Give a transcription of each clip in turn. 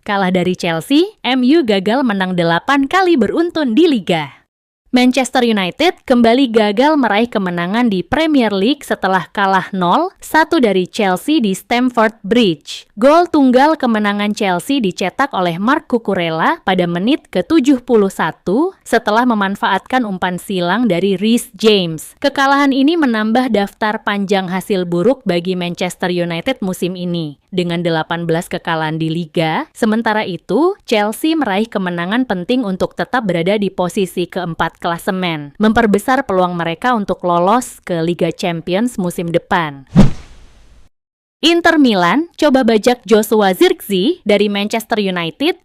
Kalah dari Chelsea, MU gagal menang 8 kali beruntun di Liga. Manchester United kembali gagal meraih kemenangan di Premier League setelah kalah 0-1 dari Chelsea di Stamford Bridge. Gol tunggal kemenangan Chelsea dicetak oleh Marc Cucurella pada menit ke-71 setelah memanfaatkan umpan silang dari Reece James. Kekalahan ini menambah daftar panjang hasil buruk bagi Manchester United musim ini. Dengan 18 kekalahan di Liga, sementara itu Chelsea meraih kemenangan penting untuk tetap berada di posisi keempat klasemen, memperbesar peluang mereka untuk lolos ke Liga Champions musim depan. Inter Milan coba bajak Joshua Zirkzee dari Manchester United.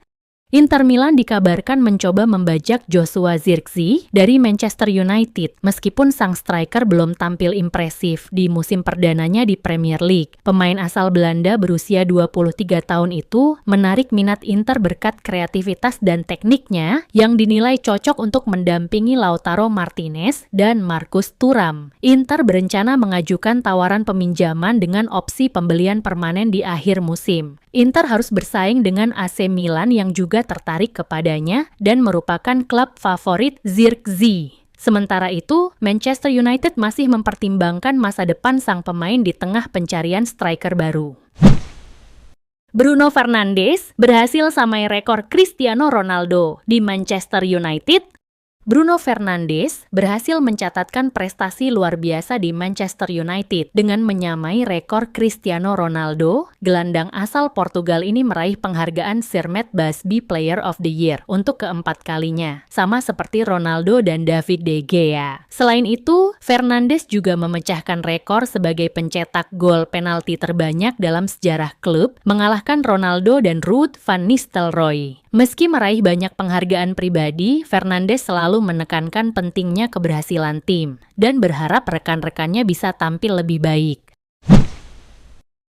Inter Milan dikabarkan mencoba membajak Joshua Zirkzee dari Manchester United meskipun sang striker belum tampil impresif di musim perdananya di Premier League. Pemain asal Belanda berusia 23 tahun itu menarik minat Inter berkat kreativitas dan tekniknya yang dinilai cocok untuk mendampingi Lautaro Martinez dan Marcus Thuram. Inter berencana mengajukan tawaran peminjaman dengan opsi pembelian permanen di akhir musim. Inter harus bersaing dengan AC Milan yang juga tertarik kepadanya dan merupakan klub favorit Zirkzee. Sementara itu, Manchester United masih mempertimbangkan masa depan sang pemain di tengah pencarian striker baru. Bruno Fernandes berhasil samai rekor Cristiano Ronaldo di Manchester United. Bruno Fernandes berhasil mencatatkan prestasi luar biasa di Manchester United dengan menyamai rekor Cristiano Ronaldo. Gelandang asal Portugal ini meraih penghargaan Sir Matt Busby Player of the Year untuk keempat kalinya, sama seperti Ronaldo dan David De Gea. Selain itu, Fernandes juga memecahkan rekor sebagai pencetak gol penalti terbanyak dalam sejarah klub, mengalahkan Ronaldo dan Ruud van Nistelrooy. Meski meraih banyak penghargaan pribadi, Fernandes selalu menekankan pentingnya keberhasilan tim dan berharap rekan-rekannya bisa tampil lebih baik.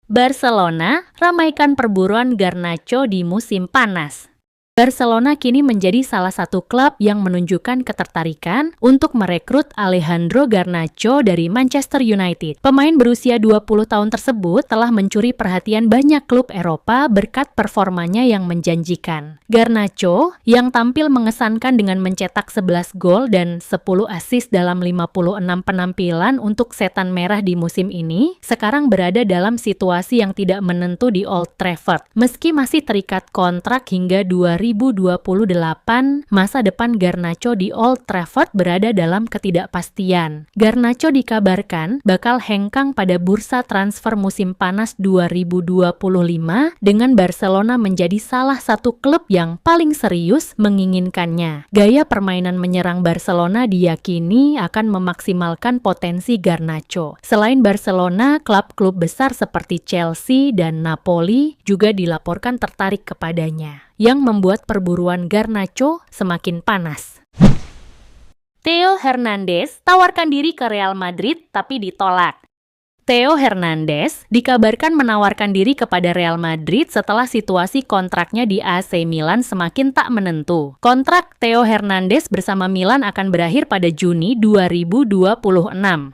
Barcelona ramaikan perburuan Garnacho di musim panas. Barcelona kini menjadi salah satu klub yang menunjukkan ketertarikan untuk merekrut Alejandro Garnacho dari Manchester United. Pemain berusia 20 tahun tersebut telah mencuri perhatian banyak klub Eropa berkat performanya yang menjanjikan. Garnacho yang tampil mengesankan dengan mencetak 11 gol dan 10 assist dalam 56 penampilan untuk Setan Merah di musim ini, sekarang berada dalam situasi yang tidak menentu di Old Trafford. Meski masih terikat kontrak hingga 2028, masa depan Garnacho di Old Trafford berada dalam ketidakpastian. Garnacho dikabarkan bakal hengkang pada bursa transfer musim panas 2025 dengan Barcelona menjadi salah satu klub yang paling serius menginginkannya. Gaya permainan menyerang Barcelona diyakini akan memaksimalkan potensi Garnacho. Selain Barcelona, klub-klub besar seperti Chelsea dan Napoli juga dilaporkan tertarik kepadanya, yang membuat perburuan Garnacho semakin panas. Theo Hernandez tawarkan diri ke Real Madrid tapi ditolak. Theo Hernandez dikabarkan menawarkan diri kepada Real Madrid setelah situasi kontraknya di AC Milan semakin tak menentu. Kontrak Theo Hernandez bersama Milan akan berakhir pada Juni 2026.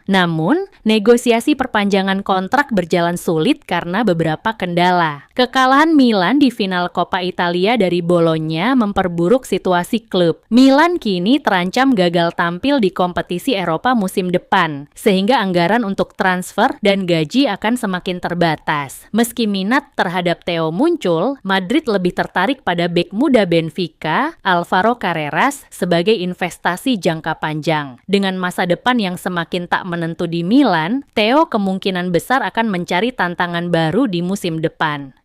Namun, negosiasi perpanjangan kontrak berjalan sulit karena beberapa kendala. Kekalahan Milan di final Coppa Italia dari Bologna memperburuk situasi klub. Milan kini terancam gagal tampil di kompetisi Eropa musim depan, sehingga anggaran untuk transfer dan gaji akan semakin terbatas. Meski minat terhadap Theo muncul, Madrid lebih tertarik pada bek muda Benfica, Alvaro Carreras, sebagai investasi jangka panjang. Dengan masa depan yang semakin tak menentu di Milan, Theo kemungkinan besar akan mencari tantangan baru di musim depan.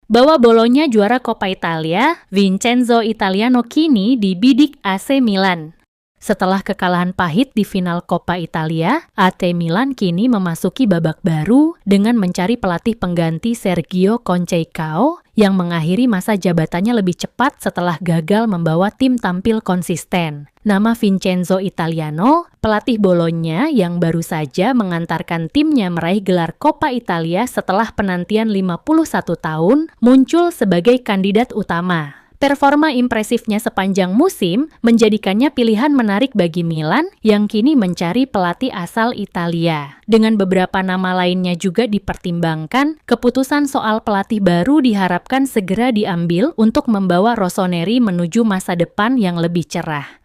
Bawa Bologna juara Coppa Italia, Vincenzo Italiano kini dibidik AC Milan. Setelah kekalahan pahit di final Coppa Italia, AC Milan kini memasuki babak baru dengan mencari pelatih pengganti Sergio Conceição yang mengakhiri masa jabatannya lebih cepat setelah gagal membawa tim tampil konsisten. Nama Vincenzo Italiano, pelatih Bologna yang baru saja mengantarkan timnya meraih gelar Coppa Italia setelah penantian 51 tahun, muncul sebagai kandidat utama. Performa impresifnya sepanjang musim menjadikannya pilihan menarik bagi Milan yang kini mencari pelatih asal Italia. Dengan beberapa nama lainnya juga dipertimbangkan, keputusan soal pelatih baru diharapkan segera diambil untuk membawa Rossoneri menuju masa depan yang lebih cerah.